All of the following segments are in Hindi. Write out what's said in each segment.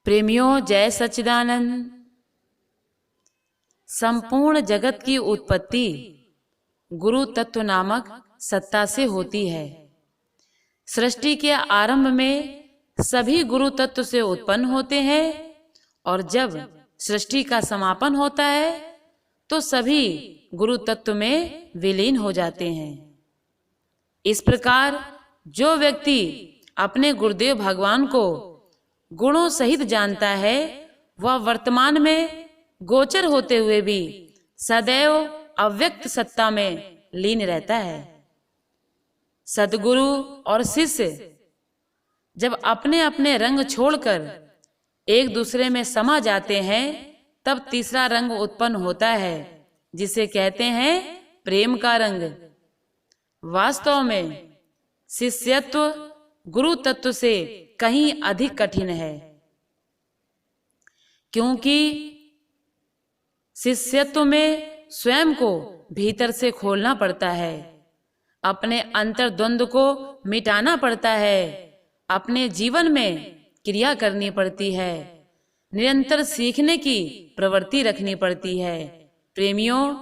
प्रेमियों, जय सच्चिदानंद। संपूर्ण जगत की उत्पत्ति गुरु तत्व नामक सत्ता से होती है। सृष्टि के आरंभ में सभी गुरु तत्व से उत्पन्न होते हैं और जब सृष्टि का समापन होता है तो सभी गुरु तत्व में विलीन हो जाते हैं। इस प्रकार जो व्यक्ति अपने गुरुदेव भगवान को गुणों सहित जानता है वह वर्तमान में गोचर होते हुए भी सदैव अव्यक्त सत्ता में लीन रहता है। सद्गुरु और शिष्य जब अपने अपने रंग छोड़कर एक दूसरे में समा जाते हैं तब तीसरा रंग उत्पन्न होता है जिसे कहते हैं प्रेम का रंग। वास्तव में शिष्यत्व गुरु तत्व से कहीं अधिक कठिन है, क्योंकि शिष्यत्व में स्वयं को भीतर से खोलना पड़ता है, अपने अंतर्द्वंद को मिटाना पड़ता है, अपने जीवन में क्रिया करनी पड़ती है, निरंतर सीखने की प्रवृत्ति रखनी पड़ती है। प्रेमियों,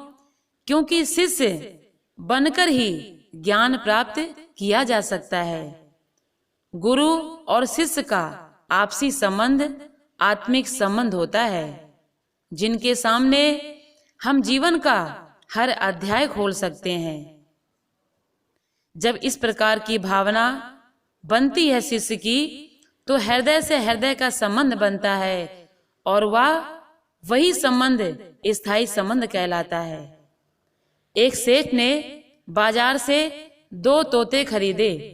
क्योंकि शिष्य बनकर ही ज्ञान प्राप्त किया जा सकता है। गुरु और शिष्य का आपसी संबंध आत्मिक संबंध होता है, जिनके सामने हम जीवन का हर अध्याय खोल सकते हैं। जब इस प्रकार की भावना बनती है शिष्य की तो हृदय से हृदय का संबंध बनता है और वही संबंध स्थायी संबंध कहलाता है। एक सेठ ने बाजार से 2 तोते खरीदे।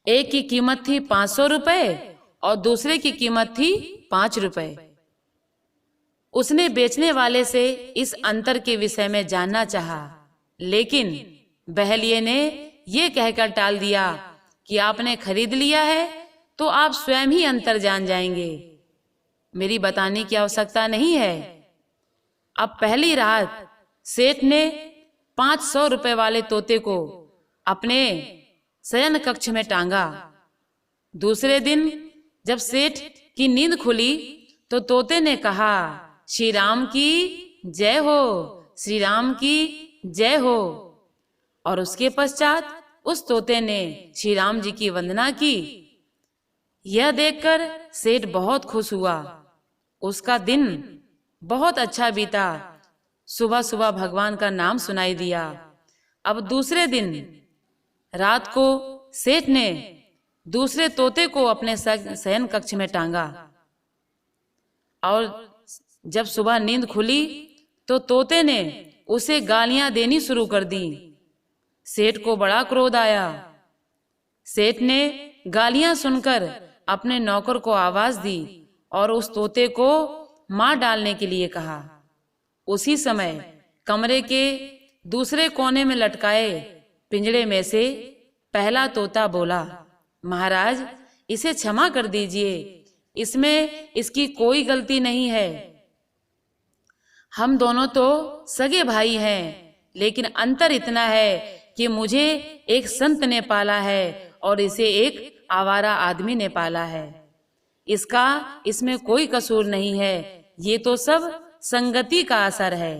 एक की कीमत थी 500 रुपए और दूसरे की कीमत थी 5 रुपए। उसने बेचने वाले से इस अंतर के विषय में जानना चाहा, लेकिन बहलिये ने यह कहकर टाल दिया कि आपने खरीद लिया है तो आप स्वयं ही अंतर जान जाएंगे, मेरी बताने की आवश्यकता नहीं है। अब पहली रात सेठ ने 500 रुपए वाले तोते को अपने शयन कक्ष में टांगा। दूसरे दिन जब सेठ की नींद खुली तो तोते ने कहा, श्री राम की जय हो, श्री राम की जय हो। और उसके पश्चात उस तोते ने श्री राम जी की वंदना की। यह देखकर सेठ बहुत खुश हुआ। उसका दिन बहुत अच्छा बीता। सुबह सुबह भगवान का नाम सुनाई दिया। अब दूसरे दिन रात को सेठ ने दूसरे तोते को अपने शयन कक्ष में टांगा और जब सुबह नींद खुली तो तोते ने उसे गालियां देनी शुरू कर दी। सेठ को बड़ा क्रोध आया। सेठ ने गालियां सुनकर अपने नौकर को आवाज दी और उस तोते को मार डालने के लिए कहा। उसी समय कमरे के दूसरे कोने में लटकाए पिंजड़े में से पहला तोता बोला, महाराज इसे क्षमा कर दीजिए, इसमें इसकी कोई गलती नहीं है। हम दोनों तो सगे भाई हैं, लेकिन अंतर इतना है कि मुझे एक संत ने पाला है और इसे एक आवारा आदमी ने पाला है। इसमें कोई कसूर नहीं है, ये तो सब संगति का असर है।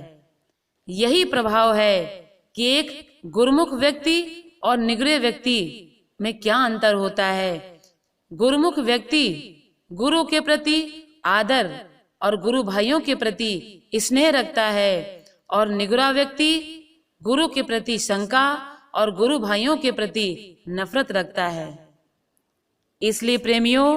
यही प्रभाव है कि एक गुरुमुख व्यक्ति और निगृह व्यक्ति में क्या अंतर होता है। गुरुमुख व्यक्ति गुरु के प्रति आदर और गुरु भाइयों के प्रति स्नेह रखता है और निगृह व्यक्ति गुरु के प्रति शंका और गुरु भाइयों के प्रति नफरत रखता है। इसलिए प्रेमियों,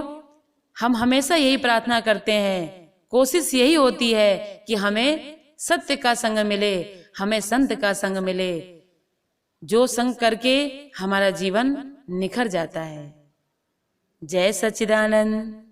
हम हमेशा यही प्रार्थना करते हैं, कोशिश यही होती है कि हमें सत्य का संग मिले, हमें संत का संग मिले, जो संग करके हमारा जीवन निखर जाता है। जय सच्चिदानंद।